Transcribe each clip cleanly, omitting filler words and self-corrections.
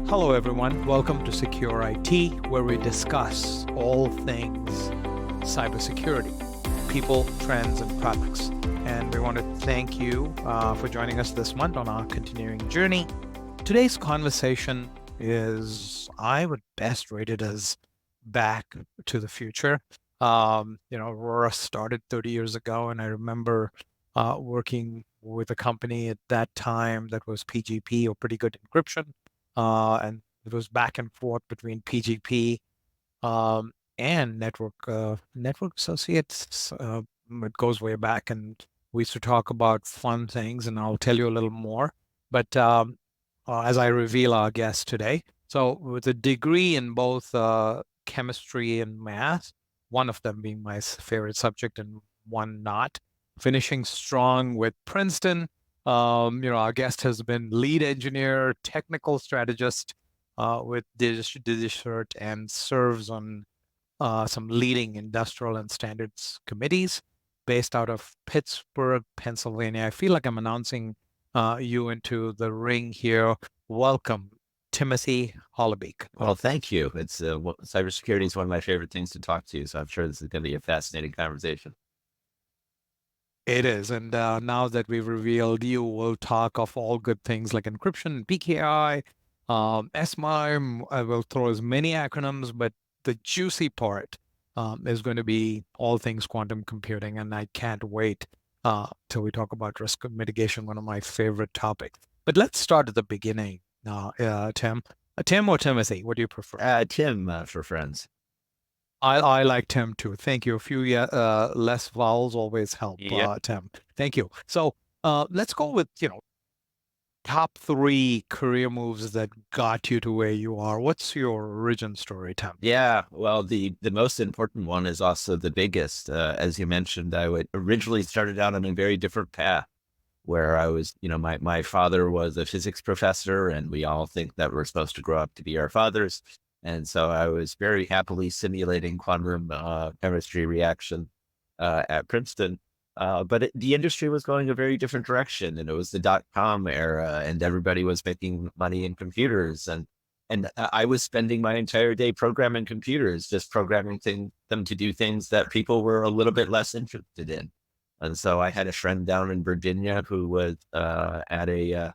Hello, everyone. Welcome to SecurIT, where we discuss all things cybersecurity, people, trends, and products. And we want to thank you for joining us this month on our continuing journey. Today's conversation is, I would best rate it as back to the future. Aurora started 30 years ago, and I remember working with a company at that time that was PGP, or pretty good encryption. And it was back and forth between PGP and network associates. It goes way back, and we used to talk about fun things, and I'll tell you a little more. But as I reveal our guest today, so with a degree in both chemistry and math, one of them being my favorite subject and one not, finishing strong with Princeton. Our guest has been lead engineer, technical strategist with DigiCert, and serves on some leading industrial and standards committees based out of Pittsburgh, Pennsylvania. I feel like I'm announcing you into the ring here. Welcome, Timothy Hollebeek. Well, thank you. Cybersecurity is one of my favorite things to talk to you, so I'm sure this is going to be a fascinating conversation. It is. And now that we've revealed you, we'll talk of all good things like encryption, PKI, SMIME. I will throw as many acronyms, but the juicy part is going to be all things quantum computing. And I can't wait till we talk about risk mitigation, one of my favorite topics. But let's start at the beginning, Tim. Tim or Timothy, what do you prefer? Tim, for friends. I like Tim too. Thank you. A few less vowels always help, Yeah. Tim. Thank you. So let's go with, top 3 career moves that got you to where you are. What's your origin story, Tim? Yeah. Well, the most important one is also the biggest. As you mentioned, originally started out on a very different path where I was, my father was a physics professor, and we all think that we're supposed to grow up to be our fathers. And so I was very happily simulating quantum chemistry reaction at Princeton. But the industry was going a very different direction, and it was the dot-com era, and everybody was making money in computers. And I was spending my entire day programming computers, just programming them to do things that people were a little bit less interested in. And so I had a friend down in Virginia who was at a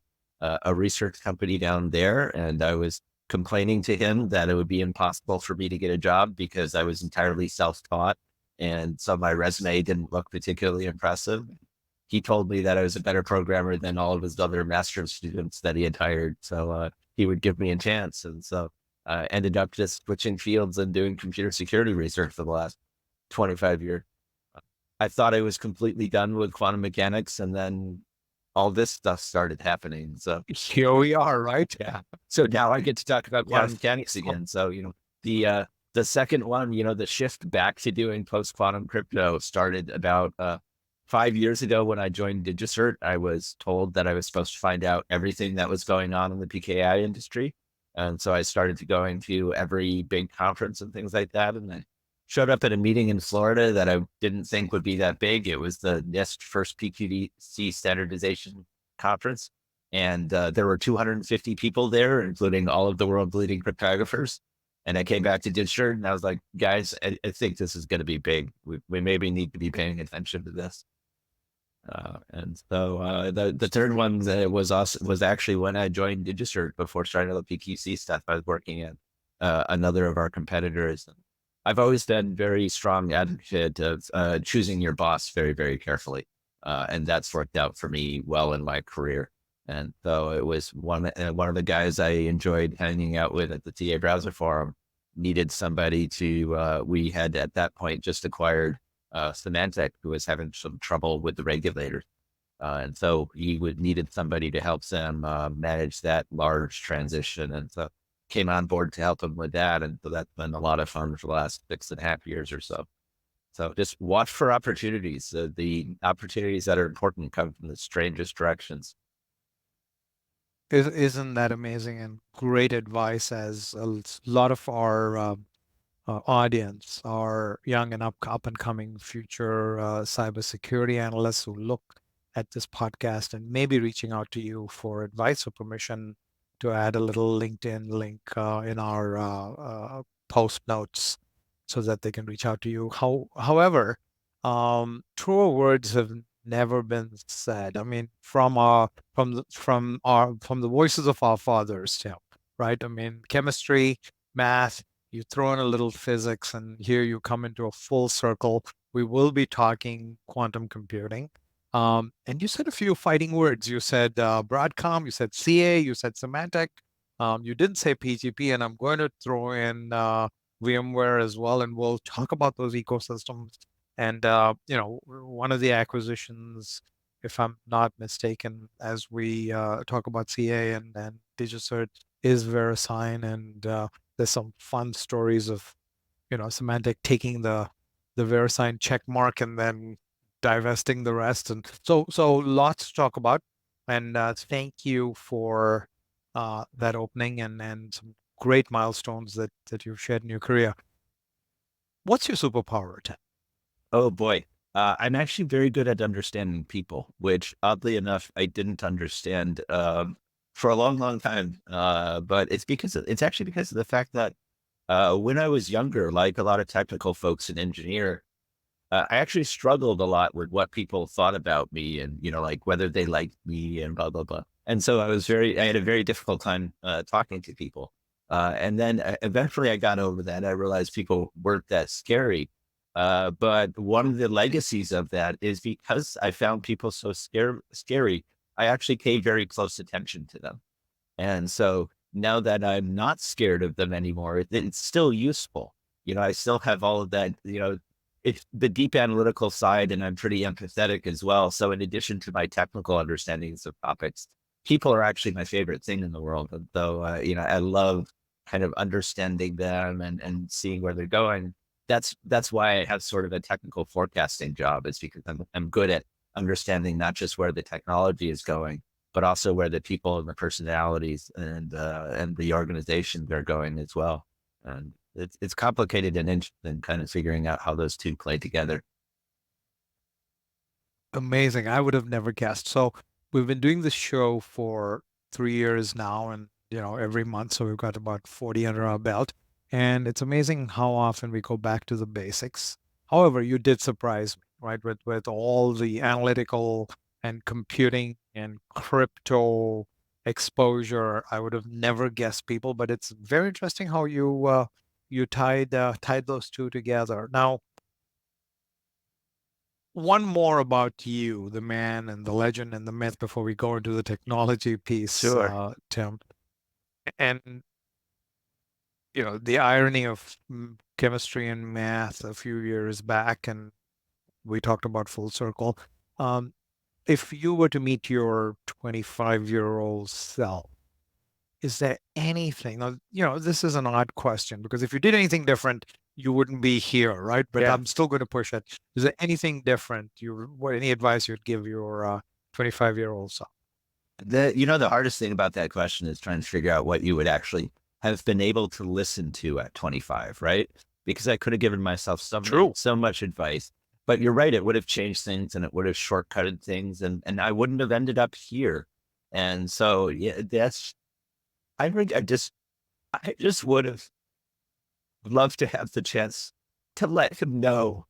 research company down there, and I was complaining to him that it would be impossible for me to get a job because I was entirely self-taught. And so my resume didn't look particularly impressive. He told me that I was a better programmer than all of his other master's students that he had hired. So he would give me a chance. And so I ended up just switching fields and doing computer security research for the last 25 years. I thought I was completely done with quantum mechanics, and then all this stuff started happening. So here we are, right? Yeah. So now I get to talk about quantum mechanics again. So, the second one, the shift back to doing post-quantum crypto started about 5 years ago when I joined DigiCert. I was told that I was supposed to find out everything that was going on in the PKI industry. And so I started to go into every big conference and things like that. And I showed up at a meeting in Florida that I didn't think would be that big. It was the NIST first PQC standardization conference. And there were 250 people there, including all of the world's leading cryptographers. And I came back to DigiCert, and I was like, guys, I think this is going to be big. We maybe need to be paying attention to this. And so the third one was actually when I joined DigiCert before starting the PQC stuff. I was working at another of our competitors. I've always been very strong advocate of choosing your boss very, very carefully. And that's worked out for me well in my career. And so it was one of the guys I enjoyed hanging out with at the TA Browser Forum needed somebody we had at that point just acquired Symantec, who was having some trouble with the regulators. And so he needed somebody to help them manage that large transition. And so came on board to help him with that. And so that's been a lot of fun for the last 6.5 years or so. So just watch for opportunities. The opportunities that are important come from the strangest directions. Isn't that amazing and great advice, as a lot of our audience are young and up and coming future cybersecurity analysts who look at this podcast and maybe reaching out to you for advice or permission to add a little LinkedIn link in our post notes so that they can reach out to you. However, truer words have never been said. I mean, from the voices of our fathers, Tim, right? I mean, chemistry, math, you throw in a little physics, and here you come into a full circle. We will be talking quantum computing. And you said a few fighting words. You said Broadcom, you said CA, you said Symantec. You didn't say PGP, and I'm going to throw in VMware as well, and we'll talk about those ecosystems. And one of the acquisitions, if I'm not mistaken, as we talk about CA and DigiCert, is VeriSign, and there's some fun stories of Symantec taking the VeriSign check mark and then divesting the rest, and so lots to talk about. And thank you for that opening and some great milestones that you've shared in your career. What's your superpower, Tim? Oh boy. I'm actually very good at understanding people, which oddly enough, I didn't understand for a long, long time. But it's actually because of the fact that when I was younger, like a lot of technical folks and engineer, I actually struggled a lot with what people thought about me and, like whether they liked me and blah, blah, blah. And so I had a very difficult time talking to people. And then eventually I got over that. I realized people weren't that scary. But one of the legacies of that is because I found people so scary, I actually paid very close attention to them. And so now that I'm not scared of them anymore, it's still useful. I still have all of that, it's the deep analytical side, and I'm pretty empathetic as well. So in addition to my technical understandings of topics, people are actually my favorite thing in the world. And though, I love kind of understanding them and seeing where they're going. That's why I have sort of a technical forecasting job, is because I'm good at understanding not just where the technology is going, but also where the people and the personalities and the organizations are going as well. And it's complicated and interesting kind of figuring out how those two play together. Amazing. I would have never guessed. So we've been doing this show for 3 years now, and every month. So we've got about 40 under our belt. And it's amazing how often we go back to the basics. However, you did surprise me, right? With all the analytical and computing and crypto exposure. I would have never guessed people, but it's very interesting how you tied those two together. Now, one more about you, the man and the legend and the myth, before we go into the technology piece, Sure. Tim. And the irony of chemistry and math a few years back, and we talked about full circle. Um, if you were to meet your 25-year-old self, is there anything? Now, this is an odd question because if you did anything different, you wouldn't be here, right? But Yeah. I'm still going to push it. Is there anything different? Any advice you'd give your 25-year-old self? The hardest thing about that question is trying to figure out what you would actually have been able to listen to at 25, right? Because I could have given myself True. so much advice, but you're right. It would have changed things and it would have shortcutted things, and I wouldn't have ended up here. And so, yeah, I think I just would have loved to have the chance to let him know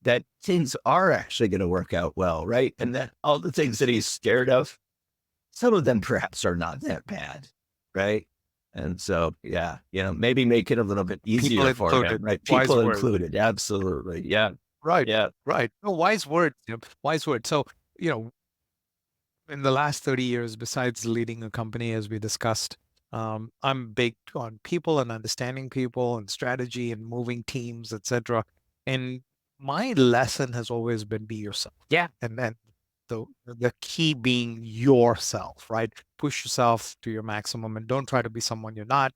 that things are actually going to work out well, right? And that all the things that he's scared of, some of them perhaps are not that bad, right? And so, yeah, maybe make it a little bit People easier for him, included. right? Wise People word. included, absolutely, yeah, Right. yeah. Right. No, wise word. Wise word. So, in the last 30 years, besides leading a company, as we discussed, I'm big on people and understanding people and strategy and moving teams, etc. And my lesson has always been be yourself. Yeah. And then the key being yourself, right? Push yourself to your maximum and don't try to be someone you're not.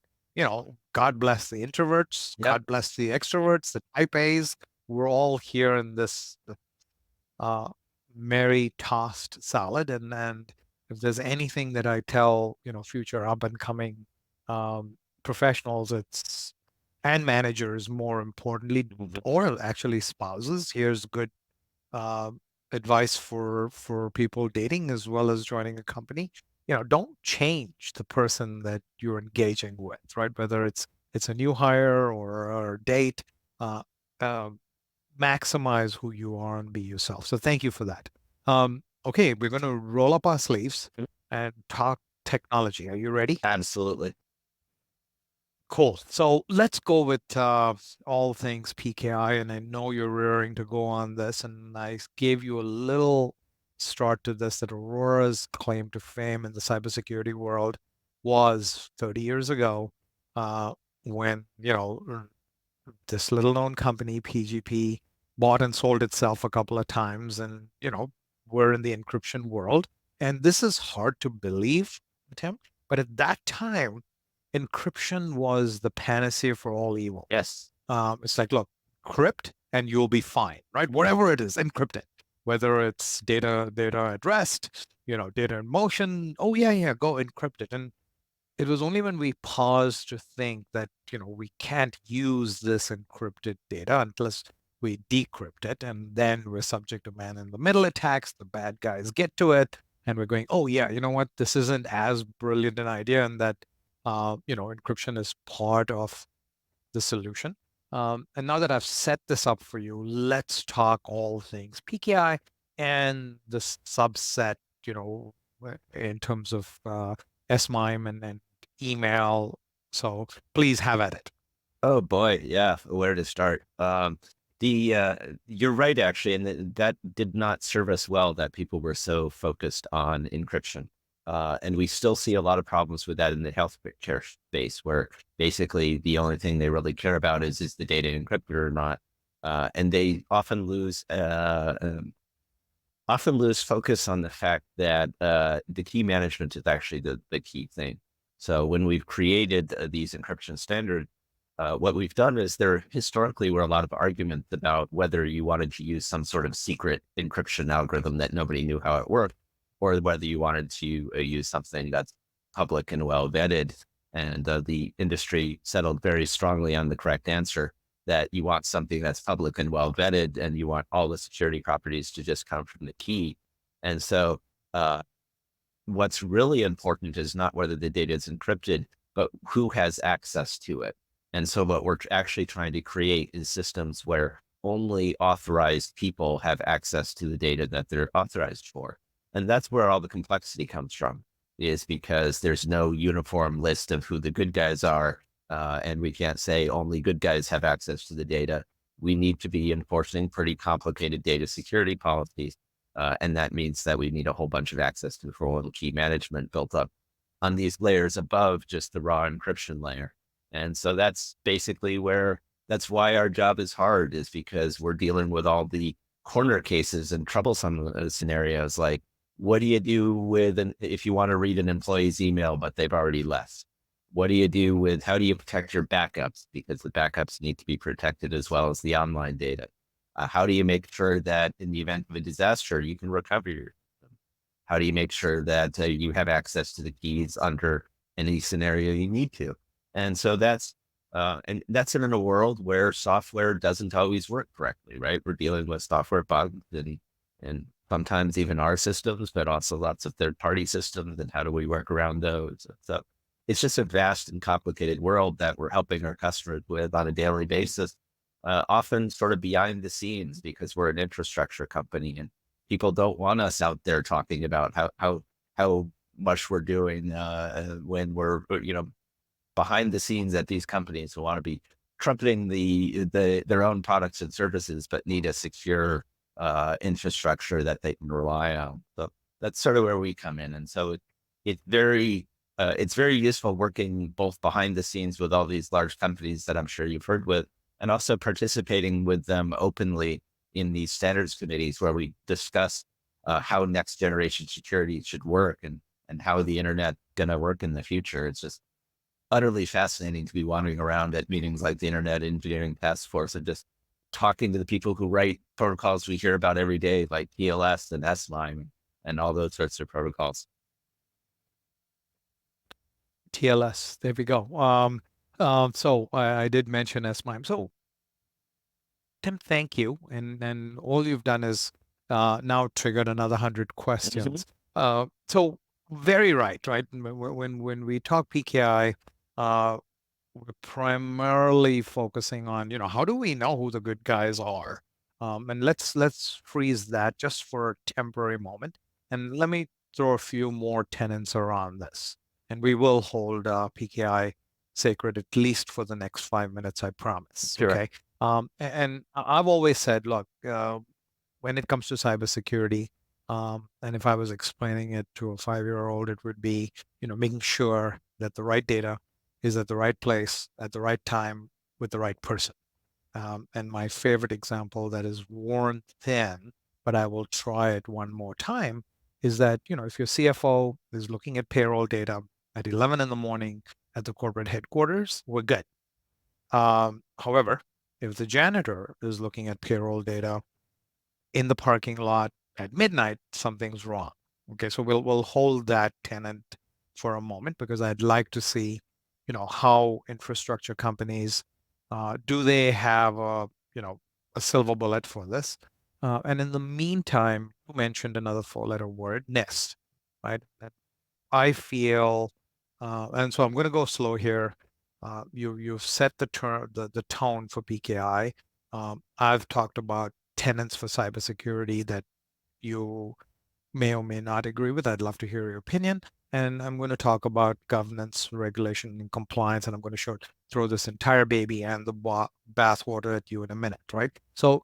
God bless the introverts, Yep. God bless the extroverts, the type A's. We're all here in this uh, Mary tossed salad. And if there's anything that I tell, future up and coming professionals, and managers, more importantly, Mhm. or actually spouses, here's good uh, advice for people dating as well as joining a company. don't change the person that you're engaging with, right? Whether it's a new hire or a date, uh, uh, maximize who you are and be yourself. So thank you for that. Okay, we're going to roll up our sleeves and talk technology. Are you ready? Absolutely. Cool. So let's go with all things PKI, and I know you're rearing to go on this, and I gave you a little start to this that Aurora's claim to fame in the cybersecurity world was 30 years ago, when, this little known company, PGP, bought and sold itself a couple of times, and, we're in the encryption world. And this is hard to believe, Tim, but at that time, encryption was the panacea for all evil. Yes. It's like, look, crypt and you'll be fine, right? Whatever it is, encrypt it. Whether it's data at rest, data in motion. Oh yeah, go encrypt it. And it was only when we paused to think that, we can't use this encrypted data unless we decrypt it. And then we're subject to man-in-the-middle attacks. The bad guys get to it. And we're going, oh yeah, you know what? This isn't as brilliant an idea, and that, encryption is part of the solution. And now that I've set this up for you, let's talk all things PKI and the subset, in terms of SMIME and email. So please have at it. Oh boy, yeah. Where to start? You're right, actually, and that did not serve us well that people were so focused on encryption. And we still see a lot of problems with that in the healthcare space, where basically the only thing they really care about is the data encrypted or not. And they often lose focus on the fact that the key management is actually the key thing. So when we've created these encryption standards, what we've done is there historically were a lot of arguments about whether you wanted to use some sort of secret encryption algorithm that nobody knew how it worked, or whether you wanted to use something that's public and well vetted. And the industry settled very strongly on the correct answer, that you want something that's public and well vetted, and you want all the security properties to just come from the key. And so what's really important is not whether the data is encrypted, but who has access to it. And so what we're actually trying to create is systems where only authorized people have access to the data that they're authorized for. And that's where all the complexity comes from, is because there's no uniform list of who the good guys are. And we can't say only good guys have access to the data. We need to be enforcing pretty complicated data security policies. And that means that we need a whole bunch of access control and key management built up on these layers above just the raw encryption layer. And so that's basically that's why our job is hard, is because we're dealing with all the corner cases and troublesome scenarios. Like, what do you do if you want to read an employee's email, but they've already left? What do you do how do you protect your backups? Because the backups need to be protected as well as the online data. How do you make sure that in the event of a disaster, you can recover your system? How do you make sure that you have access to the keys under any scenario you need to? And so that's in a world where software doesn't always work correctly, right? We're dealing with software bugs and sometimes even our systems, but also lots of third-party systems. And how do we work around those? So it's just a vast and complicated world that we're helping our customers with on a daily basis, often sort of behind the scenes, because we're an infrastructure company and people don't want us out there talking about how much we're doing when we're, behind the scenes at these companies who want to be trumpeting their own products and services, but need a secure infrastructure that they can rely on. So that's sort of where we come in. And so it's very useful working both behind the scenes with all these large companies that I'm sure you've heard with, and also participating with them openly in these standards committees where we discuss how next generation security should work and how the internet going to work in the future. It's just utterly fascinating to be wandering around at meetings like the Internet Engineering Task Force and just talking to the people who write protocols we hear about every day, like TLS and SMIME and all those sorts of protocols. TLS, there we go. So I did mention SMIME. So Tim, thank you. And all you've done is now triggered another 100 questions. So Very right, right? When we talk PKI, we're primarily focusing on, how do we know who the good guys are? And let's freeze that just for a temporary moment. And let me throw a few more tenets around this. And we will hold PKI sacred at least for the next 5 minutes, I promise. Sure. Okay. And I've always said, look, when it comes to cybersecurity, and if I was explaining it to a 5-year-old, it would be, making sure that the right data is at the right place at the right time with the right person. And my favorite example that is worn thin, but I will try it one more time, is that, if your CFO is looking at payroll data at 11 in the morning at the corporate headquarters, we're good. However, if the janitor is looking at payroll data in the parking lot at midnight, something's wrong. Okay, so we'll hold that tenant for a moment because I'd like to see, how infrastructure companies do they have a silver bullet for this? And in the meantime, you mentioned another four-letter word, NIST, right? That I feel, and so I'm going to go slow here. You've set the tone for PKI. I've talked about tenets for cybersecurity that you may or may not agree with. I'd love to hear your opinion. And I'm going to talk about governance, regulation, and compliance. And I'm going to throw this entire baby and the bathwater at you in a minute, right? So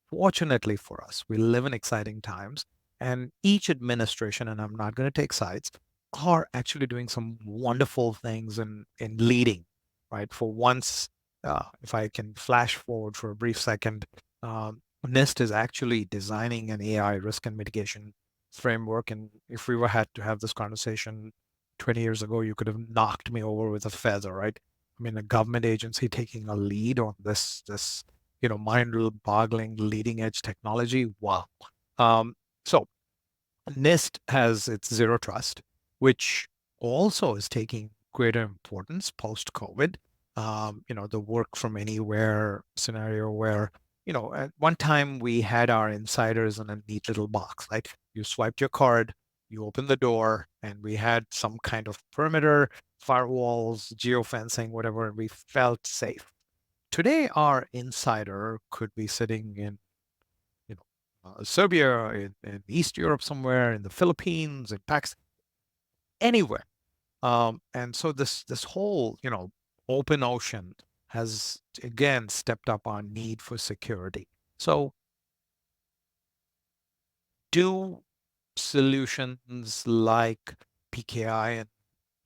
fortunately for us, we live in exciting times, and each administration, and I'm not going to take sides, are actually doing some wonderful things in leading, right? For once, if I can flash forward for a brief second, NIST is actually designing an AI risk and mitigation framework. And if we were had to have this conversation 20 years ago, you could have knocked me over with a feather, right? I mean, a government agency taking a lead on this mind-boggling leading edge technology. Wow. So NIST has its zero trust, which also is taking greater importance post-COVID. The work from anywhere scenario where, at one time we had our insiders in a neat little box, right? You swiped your card, you opened the door, and we had some kind of perimeter, firewalls, geofencing, whatever, and we felt safe. Today, our insider could be sitting in Serbia, in East Europe somewhere, in the Philippines, in Pakistan, anywhere. And so this whole, open ocean has again stepped up our need for security. So do solutions like PKI, and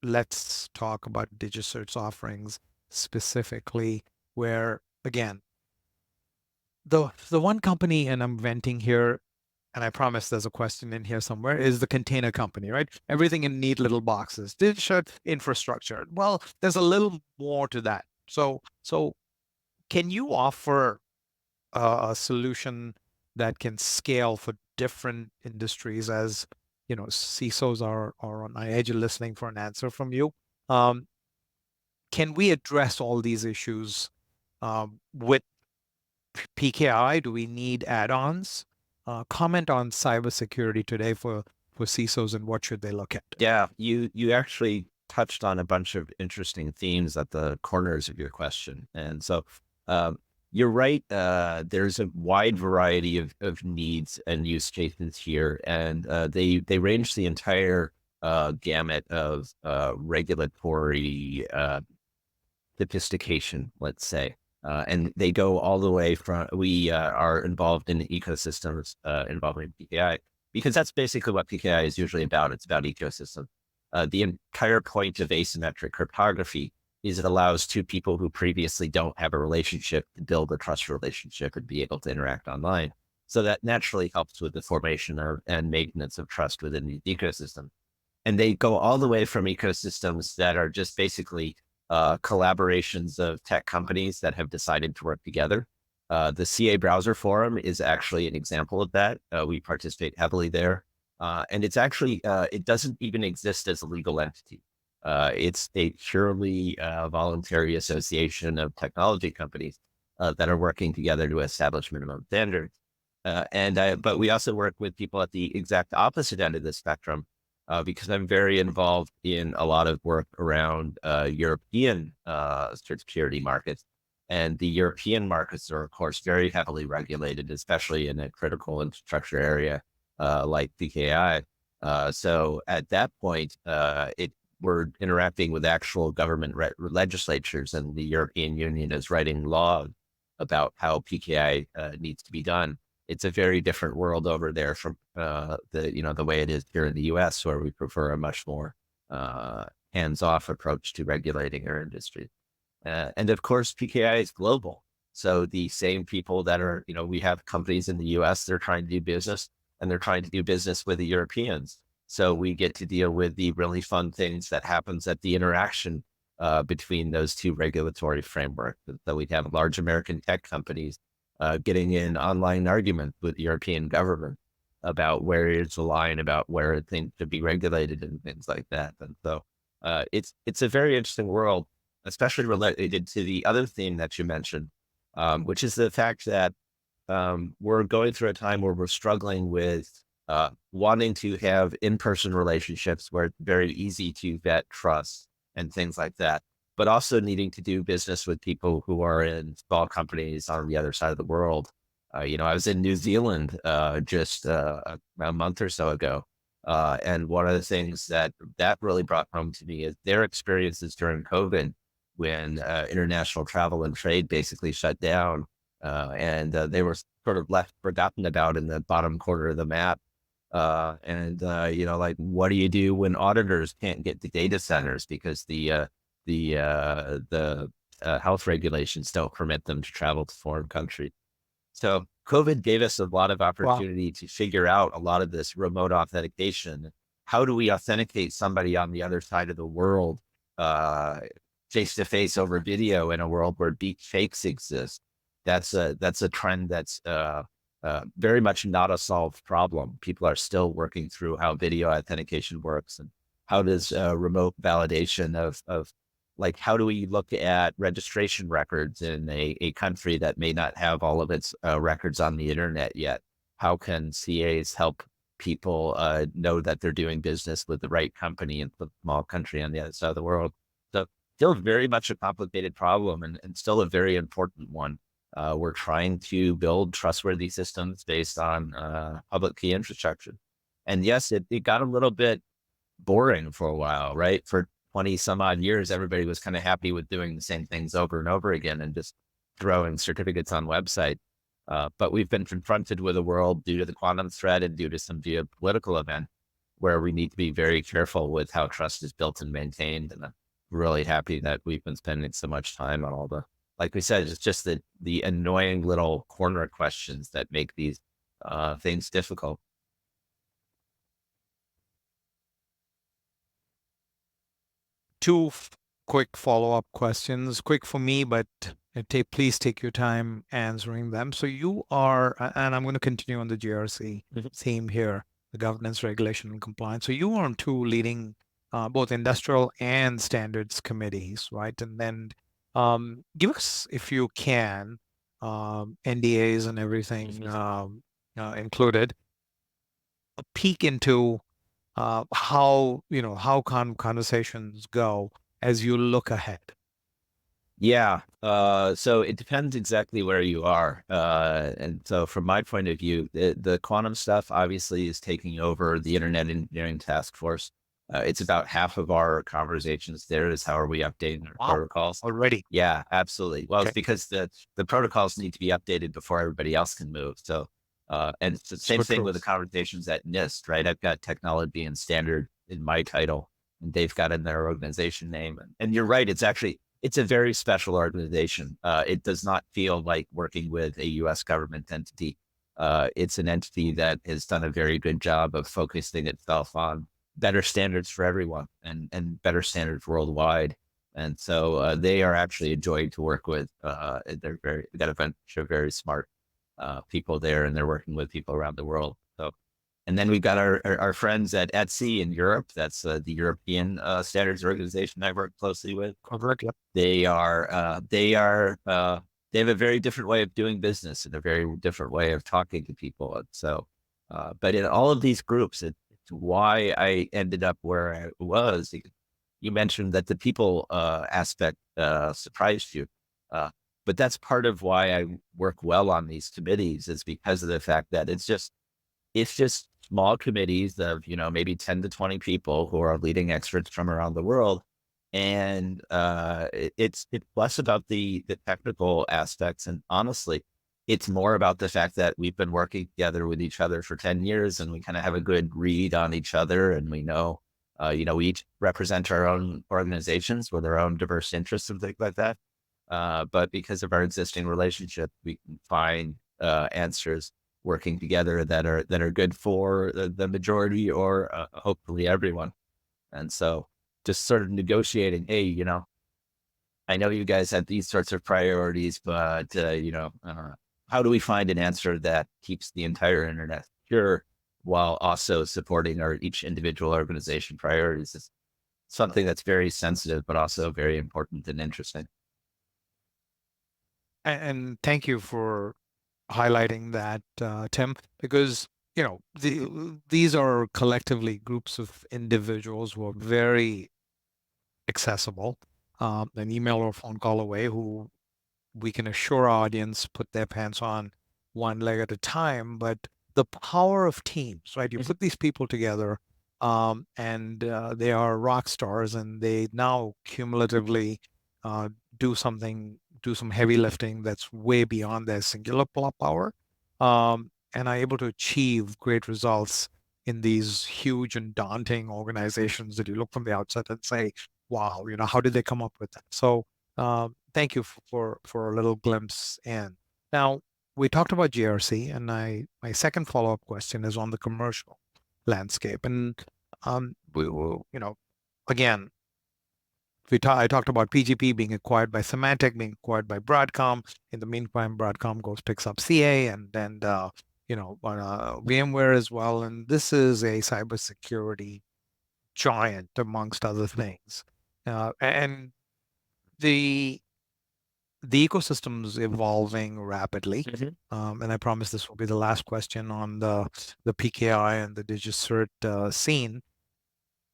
let's talk about DigiCert's offerings specifically, where again, the one company, and I'm venting here, and I promise there's a question in here somewhere, is the container company, right? Everything in neat little boxes. Digital infrastructure. Well, there's a little more to that. So can you offer a solution that can scale for different industries, as CISOs are on my edge of listening for an answer from you? Can we address all these issues with PKI? Do we need add-ons? Comment on cybersecurity today for CISOs, and what should they look at? Yeah, you actually touched on a bunch of interesting themes at the corners of your question. And so you're right. There's a wide variety of needs and use cases here, and they range the entire gamut of regulatory sophistication, let's say. And they go all the way from, we are involved in ecosystems involving PKI, because that's basically what PKI is usually about. It's about ecosystem. The entire point of asymmetric cryptography is it allows two people who previously don't have a relationship to build a trust relationship and be able to interact online. So that naturally helps with the formation and maintenance of trust within the ecosystem. And they go all the way from ecosystems that are just basically collaborations of tech companies that have decided to work together. The CA Browser Forum is actually an example of that. We participate heavily there. And it's actually, it doesn't even exist as a legal entity. It's a purely voluntary association of technology companies that are working together to establish minimum standards. But we also work with people at the exact opposite end of the spectrum, because I'm very involved in a lot of work around European security markets. And the European markets are, of course, very heavily regulated, especially in a critical infrastructure area like PKI. So at that point, we're interacting with actual government legislatures, and the European Union is writing laws about how PKI needs to be done. It's a very different world over there from the way it is here in the U.S., where we prefer a much more hands-off approach to regulating our industry. And of course, PKI is global. So the same people that are, we have companies in the US, they're trying to do business, and they're trying to do business with the Europeans. So we get to deal with the really fun things that happens at the interaction between those two regulatory frameworks. So we have large American tech companies getting in online arguments with the European government about where is the line, about where things should be regulated and things like that. And so it's a very interesting world, especially related to the other theme that you mentioned, which is the fact that we're going through a time where we're struggling with wanting to have in-person relationships where it's very easy to vet trust and things like that, but also needing to do business with people who are in small companies on the other side of the world. I was in New Zealand just a month or so ago. And one of the things that really brought home to me is their experiences during COVID, when international travel and trade basically shut down, and they were sort of left forgotten about in the bottom corner of the map. Like, what do you do when auditors can't get to data centers because the health regulations don't permit them to travel to foreign countries? So COVID gave us a lot of opportunity to figure out a lot of this remote authentication. How do we authenticate somebody on the other side of the world, face to face over video, in a world where deep fakes exist? That's a trend that's very much not a solved problem. People are still working through how video authentication works, and how does remote validation of like, how do we look at registration records in a country that may not have all of its records on the internet yet? How can CAs help people know that they're doing business with the right company in a small country on the other side of the world? So still very much a complicated problem, and still a very important one. We're trying to build trustworthy systems based on public key infrastructure. And yes, it got a little bit boring for a while, right? For 20 some odd years, everybody was kind of happy with doing the same things over and over again and just throwing certificates on website. But we've been confronted with a world, due to the quantum threat and due to some geopolitical event, where we need to be very careful with how trust is built and maintained. And I'm really happy that we've been spending so much time on all the, like we said, it's just the annoying little corner questions that make these things difficult. Two quick follow-up questions, quick for me, but please take your time answering them. So you are, and I'm going to continue on the GRC theme here, the governance, regulation, and compliance. So you are on two leading both industrial and standards committees, right? And then give us, if you can, NDAs and everything included, a peek into how conversations go as you look ahead. Yeah. So it depends exactly where you are. And so from my point of view, the quantum stuff obviously is taking over the Internet Engineering Task Force. It's about half of our conversations there is how are we updating our protocols already? Yeah, absolutely. Well, it's because the protocols need to be updated before everybody else can move. So, and it's the same thing with the conversations at NIST, right? I've got technology and standard in my title, and they've got in their organization name. And you're right. It's a very special organization. It does not feel like working with a US government entity. It's an entity that has done a very good job of focusing itself on better standards for everyone and better standards worldwide. And so they are actually a joy to work with. They've got a bunch of very smart people there, and they're working with people around the world. So, and then we've got our friends at ETSI in Europe. That's the European Standards Organization I work closely with. Correct. Yep. They have a very different way of doing business and a very different way of talking to people. And so, but in all of these groups, it's to why I ended up where I was. You mentioned that the people aspect surprised you. But that's part of why I work well on these committees, is because of the fact that it's just small committees of, maybe 10 to 20 people who are leading experts from around the world. And it's less about the technical aspects. And honestly, it's more about the fact that we've been working together with each other for 10 years, and we kind of have a good read on each other. And we know, we each represent our own organizations with our own diverse interests and things like that. But because of our existing relationship, we can find answers working together that are good for the majority, or hopefully everyone. And so just sort of negotiating, hey, I know you guys have these sorts of priorities, but how do we find an answer that keeps the entire internet secure while also supporting our each individual organization priorities? Is something that's very sensitive, but also very important and interesting. And thank you for highlighting that, Tim, because these are collectively groups of individuals who are very accessible, an email or phone call away, who we can assure our audience put their pants on one leg at a time. But the power of teams, right? You put these people together, and they are rock stars, and they now cumulatively uh, do some heavy lifting that's way beyond their singular power, and are able to achieve great results in these huge and daunting organizations that you look from the outset and say, wow, how did they come up with that? So thank you for a little glimpse in. Now, we talked about GRC, and my second follow-up question is on the commercial landscape. And we will, again, I talked about PGP being acquired by Symantec, being acquired by Broadcom. In the meantime, Broadcom picks up CA, and then VMware as well. And this is a cybersecurity giant, amongst other things. And the ecosystem's evolving rapidly. And I promise this will be the last question on the PKI and the DigiCert scene.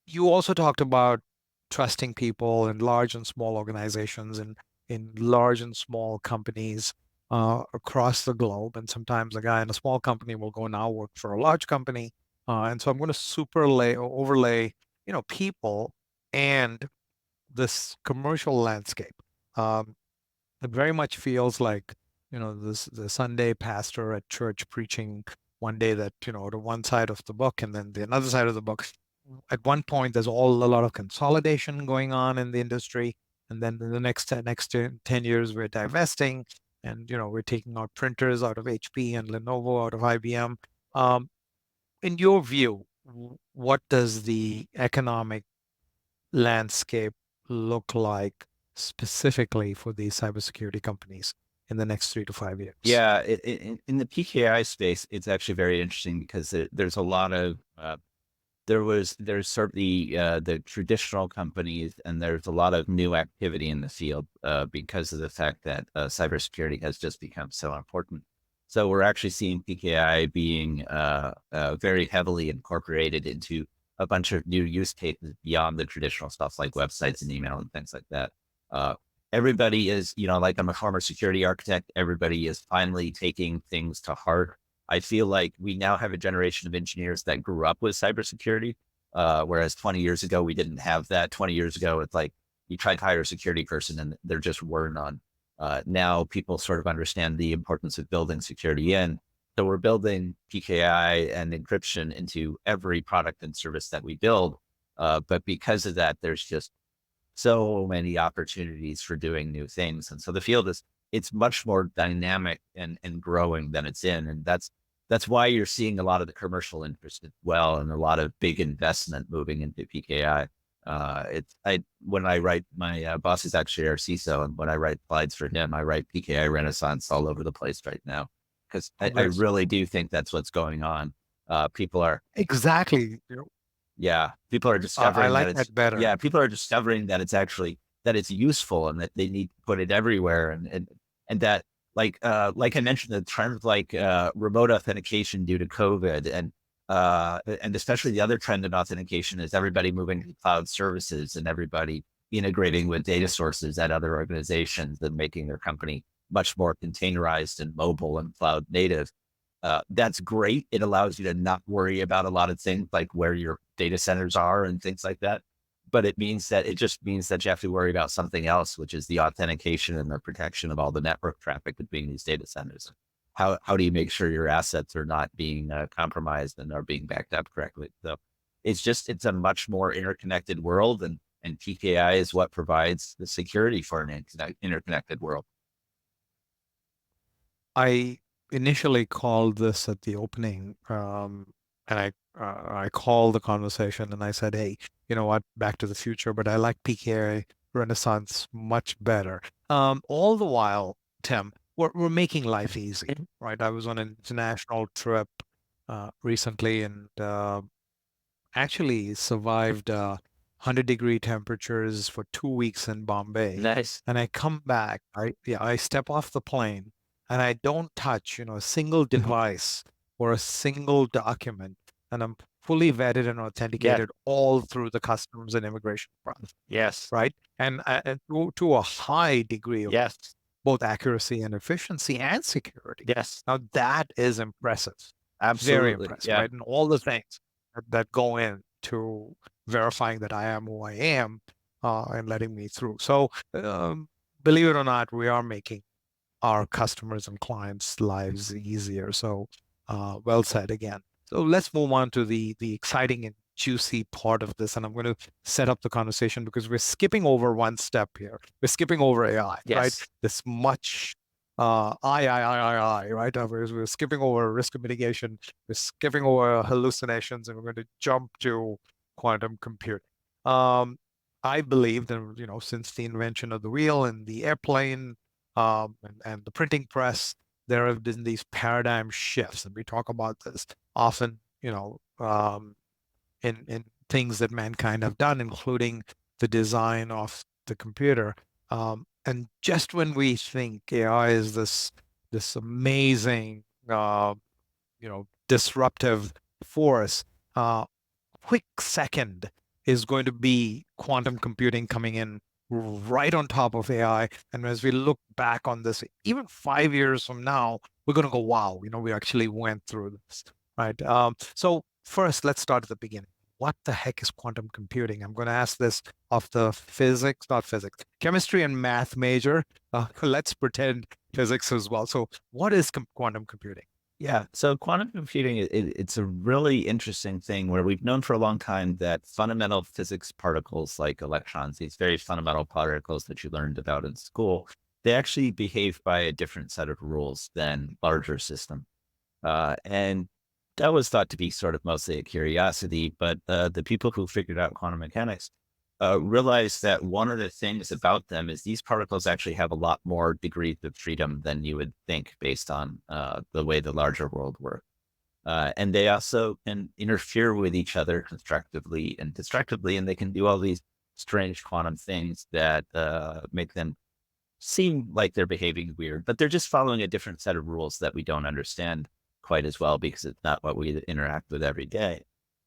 You also talked about trusting people in large and small organizations, and in large and small companies across the globe. And sometimes a guy in a small company will go now work for a large company. And so I'm going to overlay, people and this commercial landscape. Um, it very much feels like, the Sunday pastor at church preaching one day that, to one side of the book, and then the another side of the book. At one point, there's a lot of consolidation going on in the industry. And then in the next 10 years, we're divesting, and, we're taking our printers out of HP and Lenovo out of IBM. In your view, what does the economic landscape look like specifically for these cybersecurity companies in the next 3 to 5 years? Yeah, in the PKI space, it's actually very interesting because there's a lot of there's certainly the traditional companies, and there's a lot of new activity in the field because of the fact that cybersecurity has just become so important. So we're actually seeing PKI being very heavily incorporated into a bunch of new use cases beyond the traditional stuff like websites and email and things like that. Everybody is, like I'm a former security architect, everybody is finally taking things to heart. I feel like we now have a generation of engineers that grew up with cybersecurity, whereas 20 years ago, we didn't have that. 20 years ago, it's like you tried to hire a security person and there just were none. Now people sort of understand the importance of building security in. So we're building PKI and encryption into every product and service that we build. But because of that, there's just so many opportunities for doing new things. And so the field it's much more dynamic and growing than it's in. And that's why you're seeing a lot of the commercial interest as well, and a lot of big investment moving into PKI. When I write, my boss is actually our CISO, and when I write slides for him, I write PKI Renaissance all over the place right now, because I really do think that's what's going on. People are exactly. Yeah, people are discovering I like that better. Yeah, people are discovering that it's useful, and that they need to put it everywhere, and that like I mentioned, the trends like remote authentication due to COVID, and and especially the other trend in authentication is everybody moving to cloud services and everybody integrating with data sources at other organizations and making their company much more containerized and mobile and cloud native. That's great. It allows you to not worry about a lot of things like where your data centers are and things like that. But it just means that you have to worry about something else, which is the authentication and the protection of all the network traffic between these data centers. How do you make sure your assets are not being compromised and are being backed up correctly? So it's a much more interconnected world, and PKI is what provides the security for an interconnected world. I initially called this at the opening, and I called the conversation and I said, "Hey, you know what? Back to the future, but I like PKI Renaissance much better." All the while, Tim, we're making life easy, right? I was on an international trip recently and actually survived 100-degree temperatures for 2 weeks in Bombay. Nice. And I come back, I step off the plane and I don't touch, a single device or a single document. And I'm fully vetted and authenticated all through the customs and immigration process, Yes. right? And to a high degree of both accuracy and efficiency and security. Yes. Now that is impressive. Absolutely. Very impressive, right? And all the things that go into verifying that I am who I am and letting me through. So believe it or not, we are making our customers and clients' lives easier. So well said again. So let's move on to the exciting and juicy part of this. And I'm going to set up the conversation because we're skipping over one step here. We're skipping over AI, right? This much right? We're skipping over risk mitigation, we're skipping over hallucinations, and we're going to jump to quantum computing. I believe that, since the invention of the wheel and the airplane, and the printing press, there have been these paradigm shifts, and we talk about this often, in things that mankind have done, including the design of the computer. And just when we think AI is this amazing, disruptive force, quick second is going to be quantum computing coming in right on top of AI. And as we look back on this, even 5 years from now, we're going to go, wow, we actually went through this, right? So first, let's start at the beginning. What the heck is quantum computing? I'm going to ask this of the chemistry and math major. Let's pretend physics as well. So what is quantum computing? Yeah. So quantum computing, it's a really interesting thing where we've known for a long time that fundamental physics particles like electrons, these very fundamental particles that you learned about in school, they actually behave by a different set of rules than larger systems. And that was thought to be sort of mostly a curiosity, but the people who figured out quantum mechanics realized that one of the things about them is these particles actually have a lot more degrees of freedom than you would think based on the way the larger world works. And they also can interfere with each other constructively and destructively, and they can do all these strange quantum things that make them seem like they're behaving weird, but they're just following a different set of rules that we don't understand quite as well because it's not what we interact with every day.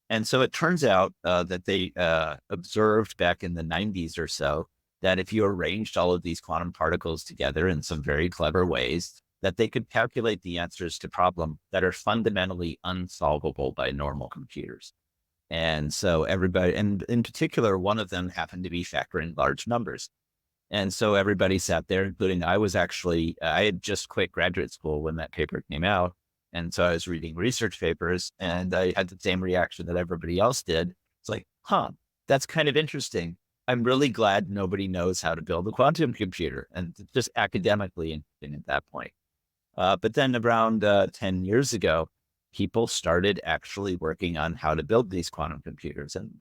And so it turns out that they observed back in the 90s or so that if you arranged all of these quantum particles together in some very clever ways, that they could calculate the answers to problems that are fundamentally unsolvable by normal computers. And so everybody, and in particular, one of them happened to be factoring large numbers. And so everybody sat there, including I had just quit graduate school when that paper came out. And so I was reading research papers and I had the same reaction that everybody else did. It's like, that's kind of interesting. I'm really glad nobody knows how to build a quantum computer, and just academically interesting at that point. But then around 10 years ago, people started actually working on how to build these quantum computers. And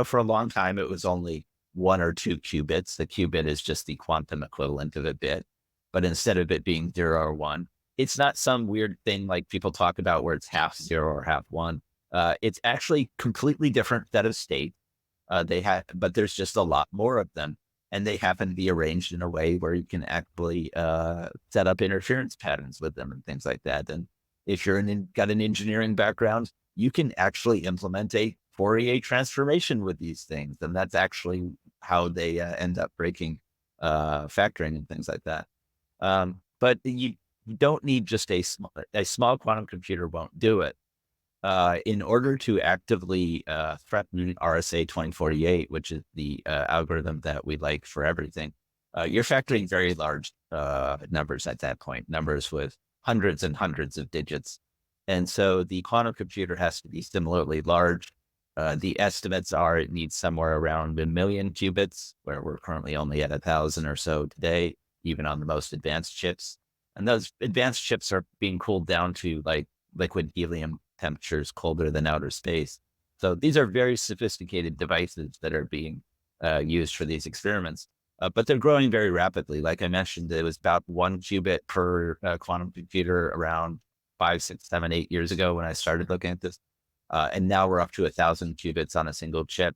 for a long time, it was only 1 or 2 qubits. The qubit is just the quantum equivalent of a bit. But instead of it being 0 or 1, it's not some weird thing like people talk about where it's half 0 or half 1. It's actually completely different set of states. But there's just a lot more of them, and they happen to be arranged in a way where you can actually set up interference patterns with them and things like that. And if you're got an engineering background, you can actually implement a Fourier transformation with these things. And that's actually how they end up breaking factoring and things like that. But you don't need just a small quantum computer won't do it. In order to actively threaten RSA 2048, which is the algorithm that we like for everything, you're factoring very large numbers at that point, numbers with hundreds and hundreds of digits. And so the quantum computer has to be similarly large. The estimates are it needs somewhere around 1 million qubits, where we're currently only at 1,000 or so today, even on the most advanced chips. And those advanced chips are being cooled down to like liquid helium temperatures colder than outer space. So these are very sophisticated devices that are being used for these experiments, but they're growing very rapidly. Like I mentioned, it was about 1 qubit per quantum computer around 5, 6, 7, 8 years ago when I started looking at this. And now we're up to 1,000 qubits on a single chip.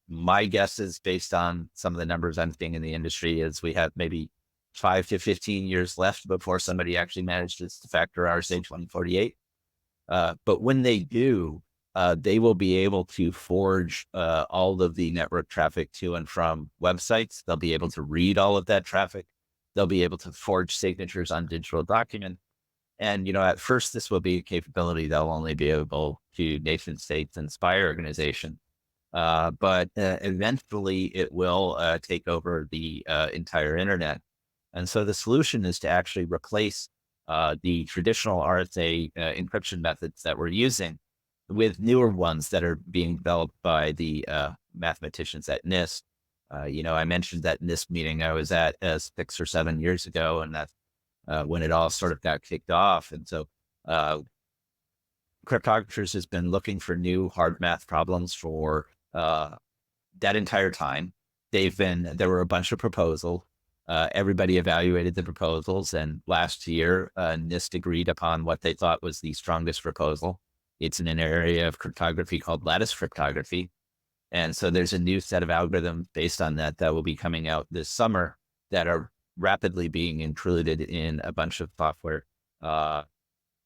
My guess is, based on some of the numbers I'm seeing in the industry, is we have maybe 5 to 15 years left before somebody actually manages to factor RSA 2048. But when they do, they will be able to forge all of the network traffic to and from websites. They'll be able to read all of that traffic. They'll be able to forge signatures on digital documents. And, at first, this will be a capability they'll only be able to nation states and spy organizations. But eventually it will take over the entire internet. And so the solution is to actually replace the traditional RSA encryption methods that we're using with newer ones that are being developed by the mathematicians at NIST. I mentioned that NIST meeting I was at 6 or 7 years ago, and that's when it all sort of got kicked off. And so cryptographers has been looking for new hard math problems for that entire time. There were a bunch of proposals. Everybody evaluated the proposals, and last year, NIST agreed upon what they thought was the strongest proposal. It's in an area of cryptography called lattice cryptography. And so there's a new set of algorithms based on that will be coming out this summer that are rapidly being included in a bunch of software.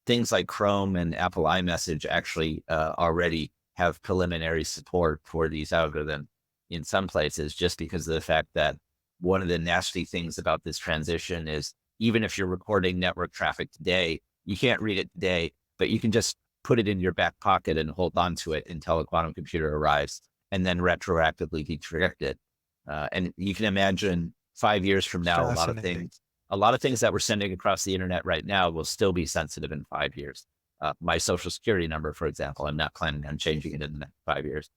Things like Chrome and Apple iMessage actually already have preliminary support for these algorithms in some places, just because of the fact that one of the nasty things about this transition is, even if you're recording network traffic today, you can't read it today, but you can just put it in your back pocket and hold on to it until a quantum computer arrives, and then retroactively decrypt it. And you can imagine 5 years from now, a lot of things that we're sending across the internet right now will still be sensitive in 5 years. My social security number, for example, I'm not planning on changing it in the next 5 years.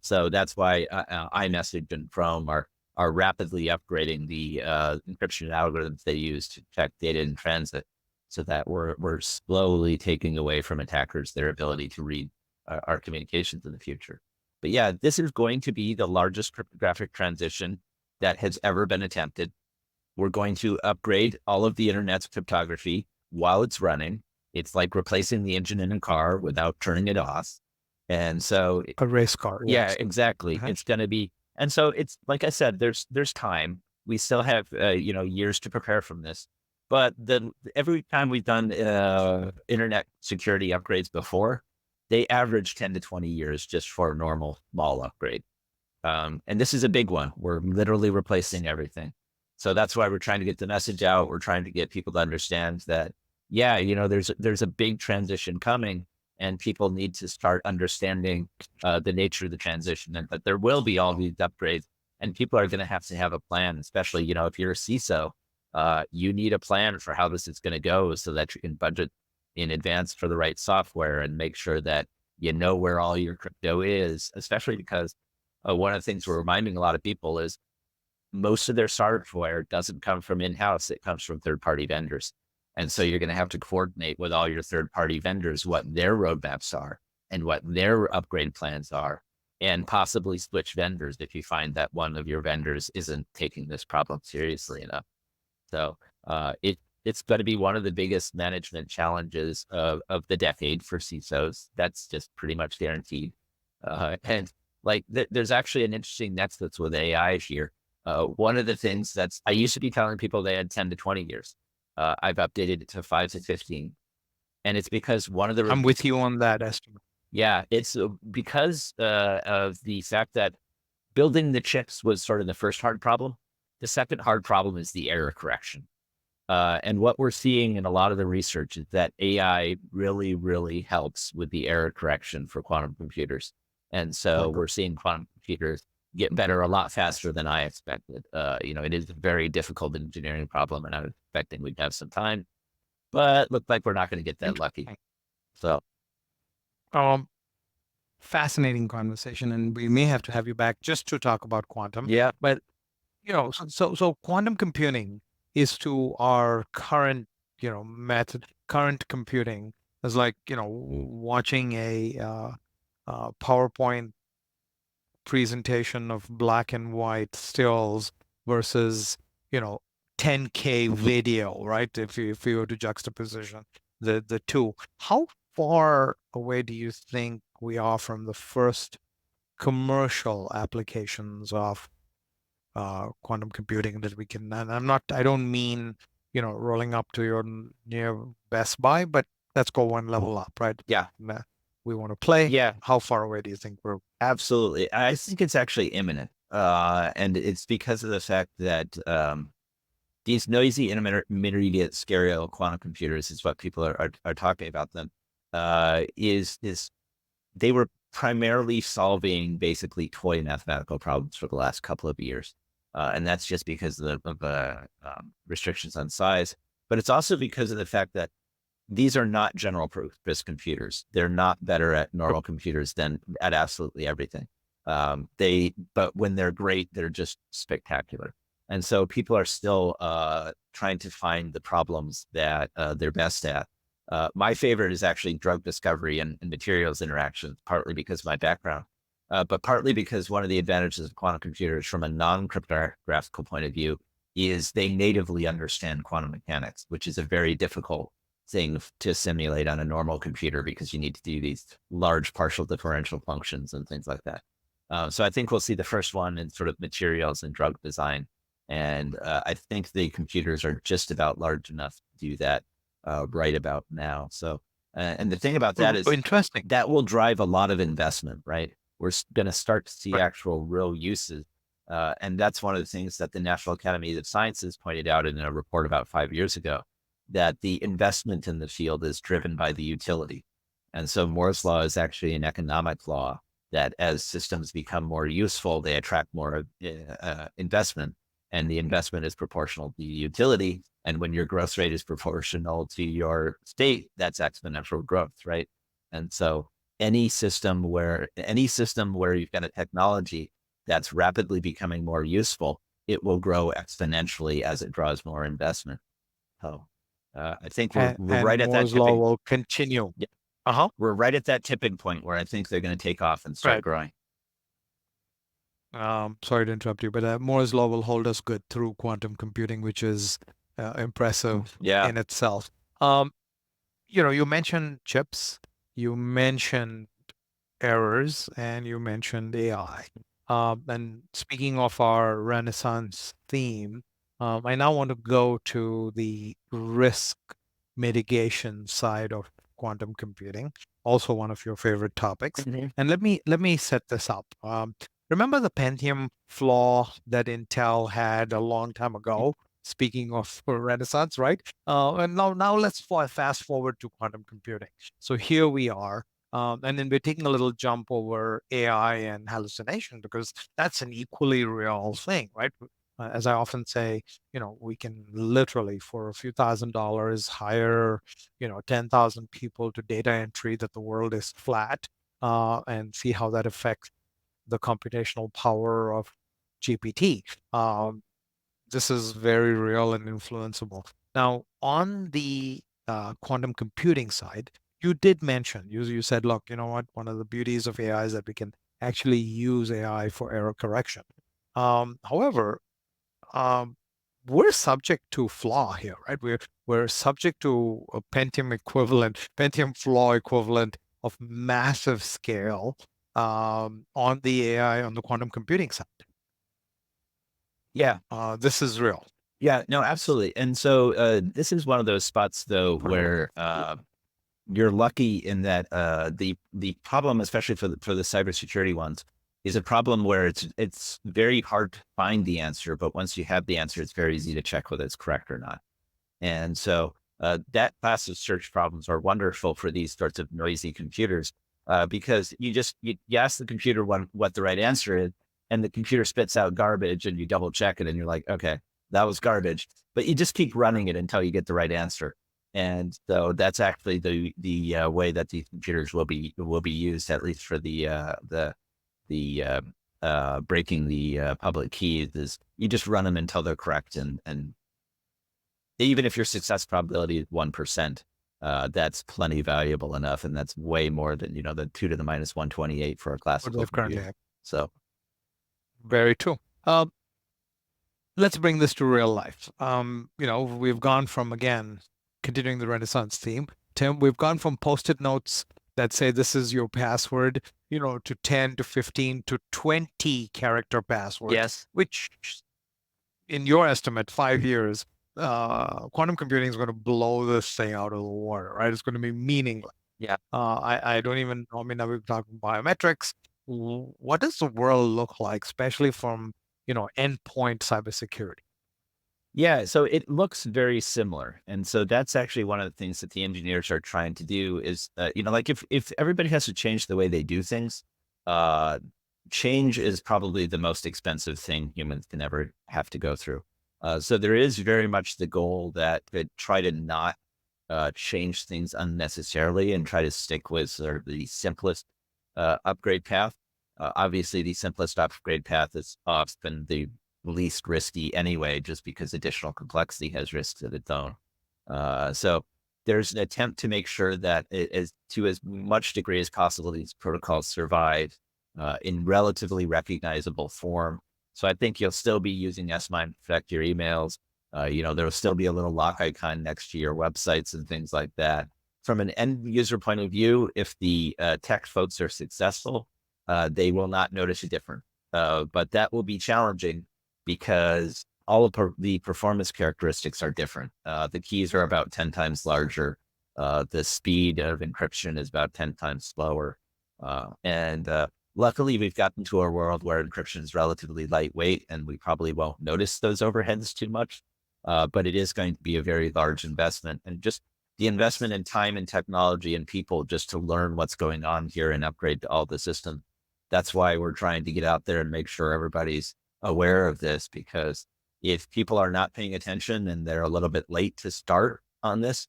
So that's why iMessage and Chrome are rapidly upgrading the encryption algorithms they use to check data in transit, so that we're slowly taking away from attackers their ability to read our communications in the future. But yeah, this is going to be the largest cryptographic transition that has ever been attempted. We're going to upgrade all of the internet's cryptography while it's running. It's like replacing the engine in a car without turning it off. And so a race car. Yeah, exactly. It's going to be, and so it's like I said, there's time. We still have years to prepare from this. But every time we've done internet security upgrades before, they average 10 to 20 years just for a normal small upgrade. And this is a big one. We're literally replacing everything. So that's why we're trying to get the message out. We're trying to get people to understand that, there's a big transition coming, and people need to start understanding the nature of the transition, and that there will be all these upgrades, and people are going to have a plan, especially, if you're a CISO, you need a plan for how this is going to go, so that you can budget in advance for the right software and make sure that you know where all your crypto is, especially because one of the things we're reminding a lot of people is most of their software doesn't come from in-house. It comes from third-party vendors. And so you're going to have to coordinate with all your third-party vendors what their roadmaps are and what their upgrade plans are, and possibly switch vendors if you find that one of your vendors isn't taking this problem seriously enough. So it's going to be one of the biggest management challenges of the decade for CISOs. That's just pretty much guaranteed. And there's actually an interesting nexus with AI here. One of the things I used to be telling people they had 10 to 20 years. I've updated it to 5 to 15. And it's because one of the I'm with you on that estimate. yeah, it's because of the fact that building the chips was sort of the first hard problem. The second hard problem is the error correction. And what we're seeing in a lot of the research is that AI really, really helps with the error correction for quantum computers. And so we're seeing quantum computers get better a lot faster than I expected. It is a very difficult engineering problem, and I was expecting we'd have some time, but looked like we're not going to get that lucky. Interesting. So Um, Fascinating conversation, and we may have to have you back just to talk about quantum. yeah, But so quantum computing is to our current, method, current computing is like, watching a PowerPoint presentation of black and white stills versus, you know, 10K video, right? If you were to juxtaposition the two, how far away do you think we are from the first commercial applications of quantum computing that we can? And I don't mean, rolling up to your near Best Buy, but let's go one level up, right? yeah, We want to play. yeah. How far away do you think we're? Absolutely. I think it's actually imminent. And it's because of the fact that these noisy intermediate stereo quantum computers is what people are talking about them. Is they were primarily solving basically toy mathematical problems for the last couple of years. And that's just because of the restrictions on size. But it's also because of the fact that these are not general purpose computers. They're not better at normal computers than at absolutely everything. But when they're great, they're just spectacular. And so people are still trying to find the problems that they're best at. My favorite is actually drug discovery and materials interactions, partly because of my background, but partly because one of the advantages of quantum computers from a non-cryptographical point of view is they natively understand quantum mechanics, which is a very difficult thing to simulate on a normal computer because you need to do these large partial differential functions and things like that. So I think we'll see the first one in sort of materials and drug design. And I think the computers are just about large enough to do that right about now. So, and the thing about that is Interesting. that will drive a lot of investment, right? We're going to start to see actual real uses. And that's one of the things that the National Academy of Sciences pointed out in a report about 5 years ago, that the investment in the field is driven by the utility. And so Moore's law is actually an economic law that as systems become more useful, they attract more investment, and the investment is proportional to the utility. And when your growth rate is proportional to your state, that's exponential growth, right? And so any system where you've got a technology that's rapidly becoming more useful, it will grow exponentially as it draws more investment. So I think we're right at that Moore's law tipping. will continue. Yeah. We're right at that tipping point where I think they're going to take off and start growing. Sorry to interrupt you, but Moore's law will hold us good through quantum computing, which is impressive in itself. You mentioned chips, you mentioned errors, and you mentioned AI. And speaking of our Renaissance theme, I now want to go to the risk mitigation side of quantum computing, also one of your favorite topics. And let me set this up. Remember the Pentium flaw that Intel had a long time ago? Speaking of Renaissance, right? And now let's fast forward to quantum computing. So here we are. And then we're taking a little jump over AI and hallucination because that's an equally real thing, right? As I often say, we can literally for a few $1,000s hire, 10,000 people to data entry that the world is flat, and see how that affects the computational power of GPT. This is very real and influenceable. Now, on the quantum computing side, you did mention, you said, look, you know what? One of the beauties of AI is that we can actually use AI for error correction. However, we're subject to flaw here, right? We're subject to a Pentium flaw equivalent of massive scale on the AI, on the quantum computing side. Yeah. This is real. Yeah, no, absolutely. And so this is one of those spots though where you're lucky in that the problem, especially for the cybersecurity ones, is a problem where it's very hard to find the answer, but once you have the answer, it's very easy to check whether it's correct or not. And so that class of search problems are wonderful for these sorts of noisy computers because you ask the computer what the right answer is, and the computer spits out garbage, and you double check it, and you're like, okay, that was garbage. But you just keep running it until you get the right answer. And so that's actually the way that these computers will be used, at least for breaking the public keys. Is you just run them until they're correct, and even if your success probability is 1%, that's plenty valuable enough, and that's way more than the 2 to the minus 128 for a classical computer. So very true. Let's bring this to real life. We've gone from, again, continuing the Renaissance theme, Tim, we've gone from Post-it notes that say this is your password, to 10 to 15 to 20 character passwords. Yes. Which, in your estimate, 5 years, quantum computing is going to blow this thing out of the water, right? It's going to be meaningless. Yeah. I don't even know. I mean, now we've talked biometrics. What does the world look like, especially from, endpoint cybersecurity? Yeah, so it looks very similar. And so that's actually one of the things that the engineers are trying to do is, like if everybody has to change the way they do things, change is probably the most expensive thing humans can ever have to go through. So there is very much the goal that try to not change things unnecessarily and try to stick with sort of the simplest upgrade path. Obviously, the simplest upgrade path is often the least risky anyway, just because additional complexity has risks of its own. So there's an attempt to make sure that to as much degree as possible, these protocols survive in relatively recognizable form. So I think you'll still be using S-MIME to protect your emails. There will still be a little lock icon next to your websites and things like that. From an end user point of view, if the tech folks are successful, they will not notice a difference. But that will be challenging because all of the performance characteristics are different. The keys are about 10 times larger. The speed of encryption is about 10 times slower. And luckily, we've gotten to a world where encryption is relatively lightweight, and we probably won't notice those overheads too much. But it is going to be a very large investment, and just the investment in time and technology and people just to learn what's going on here and upgrade to all the systems. That's why we're trying to get out there and make sure everybody's aware of this, because if people are not paying attention and they're a little bit late to start on this,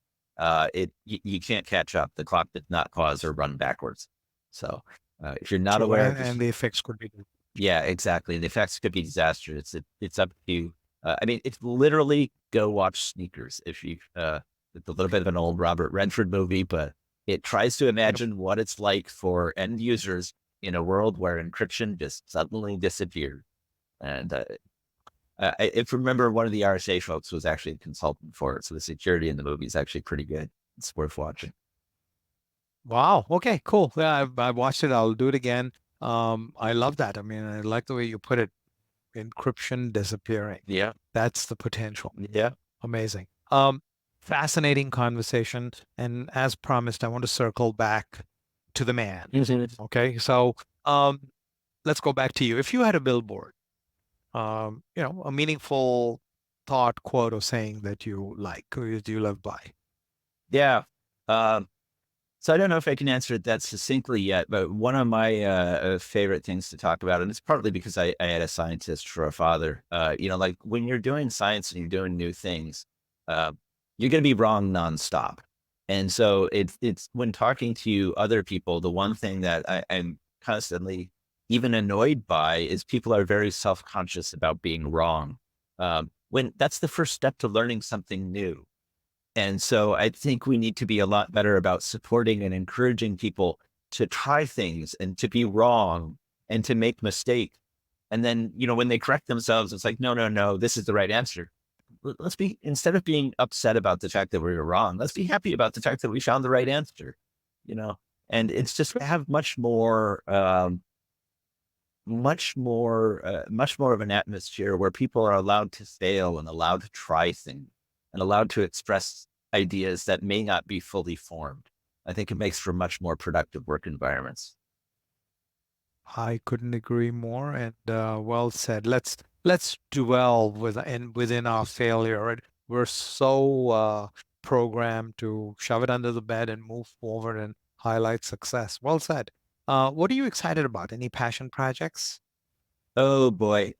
you can't catch up. The clock did not pause or run backwards. So if you're not aware of this, and the effects could be. Yeah, exactly. The effects could be disastrous. It's up to you. It's literally go watch Sneakers. If you, it's a little bit of an old Robert Redford movie, but it tries to imagine what it's like for end users in a world where encryption just suddenly disappeared. And if you remember, one of the RSA folks was actually a consultant for it. So the security in the movie is actually pretty good. It's worth watching. Wow. Okay, cool. Yeah, I watched it. I'll do it again. I love that. I mean, I like the way you put it. Encryption disappearing. Yeah. That's the potential. Yeah. Amazing. Fascinating conversation. And as promised, I want to circle back to the man. Okay. So, let's go back to you. If you had a billboard, a meaningful thought, quote, or saying that you like, or do you live by? Yeah. So I don't know if I can answer it that succinctly yet, but one of my favorite things to talk about, and it's partly because I had a scientist for a father, like when you're doing science and you're doing new things, you're going to be wrong nonstop. And so it's when talking to other people, the one thing that I'm constantly even annoyed by is people are very self-conscious about being wrong. When that's the first step to learning something new. And so I think we need to be a lot better about supporting and encouraging people to try things and to be wrong and to make mistakes. And then, when they correct themselves, it's like, no, this is the right answer. Let's be, instead of being upset about the fact that we were wrong, let's be happy about the fact that we found the right answer, and it's just have much more of an atmosphere where people are allowed to fail and allowed to try things and allowed to express ideas that may not be fully formed. I think it makes for much more productive work environments. I couldn't agree more, and well said. Let's dwell within our failure. Right? We're so programmed to shove it under the bed and move forward and highlight success. Well said. What are you excited about? Any passion projects? Oh boy,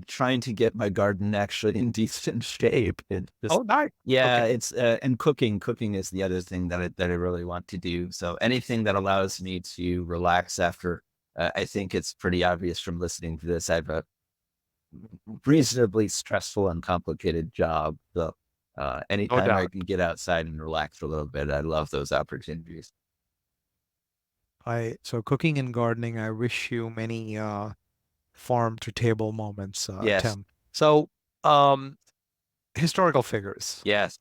trying to get my garden actually in decent shape. Oh, nice. Yeah, Okay. it's and cooking is the other thing that I really want to do. So anything that allows me to relax after, I think it's pretty obvious from listening to this. I have a reasonably stressful and complicated job. So No anytime I doubt. can get outside and relax a little bit, I love those opportunities. So cooking and gardening, I wish you many farm to table moments, Yes, Tim. So, um, historical figures. yes.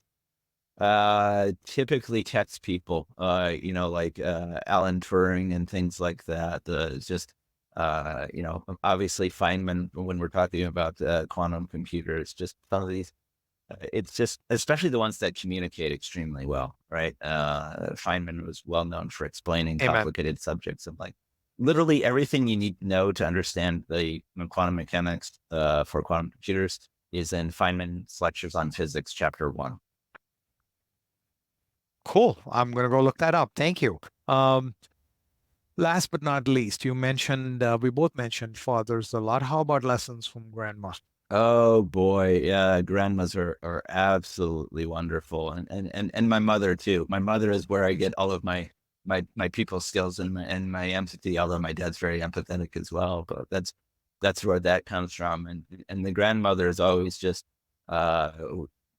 Typically text people, like Alan Turing and things like that. It's just, obviously Feynman when we're talking about quantum computers, just some of these. It's just, especially the ones that communicate extremely well, right? Feynman was well known for explaining Amen. complicated subjects and like literally everything you need to know to understand the quantum mechanics for quantum computers is in Feynman's lectures on physics, chapter 1. Cool. I'm gonna go look that up. Thank you. Um, Last but not least, we both mentioned fathers a lot. How about lessons from grandma? Oh boy, yeah, grandmas are absolutely wonderful, and my mother too. My mother is where I get all of my people skills and my empathy. Although my dad's very empathetic as well, but that's where that comes from. And the grandmother is always just. Uh,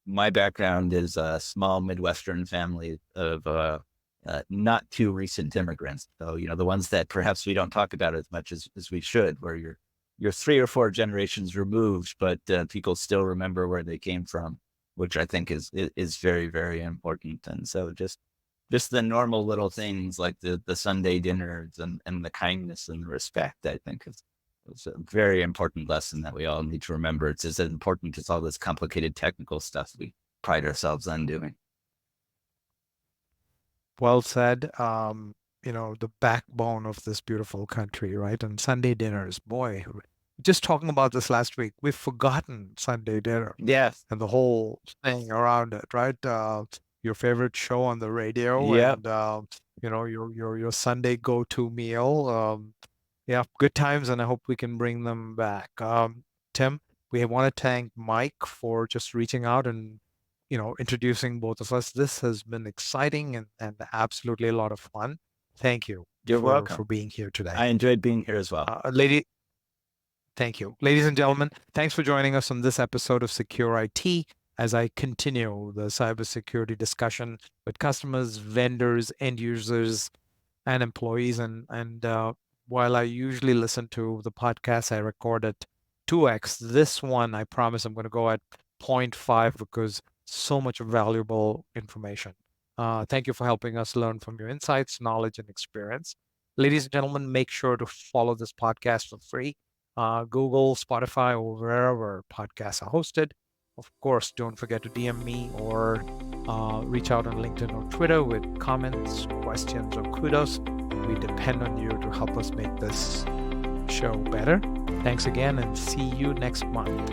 my background is a small Midwestern family of not too recent immigrants. So the ones that perhaps we don't talk about as much as we should, where you're 3 or 4 generations removed, but people still remember where they came from, which I think is very, very important. And so just the normal little things like the Sunday dinners and the kindness and the respect, I think is a very important lesson that we all need to remember. It's as important as all this complicated technical stuff we pride ourselves on doing. Well said. The backbone of this beautiful country, right? And Sunday dinners, boy, just talking about this last week, we've forgotten Sunday dinner Yes. and the whole thing around it, right? Your favorite show on the radio Yep. and your Sunday go-to meal. Yeah, good times, and I hope we can bring them back. Tim, we want to thank Mike for just reaching out and introducing both of us. This has been exciting and absolutely a lot of fun. Thank you You're for welcome. being here today. I enjoyed being here as well. Thank you. Ladies and gentlemen, thanks for joining us on this episode of SecurIT as I continue the cybersecurity discussion with customers, vendors, end users, and employees. And while I usually listen to the podcast, I record at 2x. This one, I promise I'm going to go at 0.5 because so much valuable information. Thank you for helping us learn from your insights, knowledge, and experience. Ladies and gentlemen, make sure to follow this podcast for free. Google, Spotify, or wherever podcasts are hosted. Of course, don't forget to DM me or reach out on LinkedIn or Twitter with comments, questions, or kudos. We depend on you to help us make this show better. Thanks again and see you next month.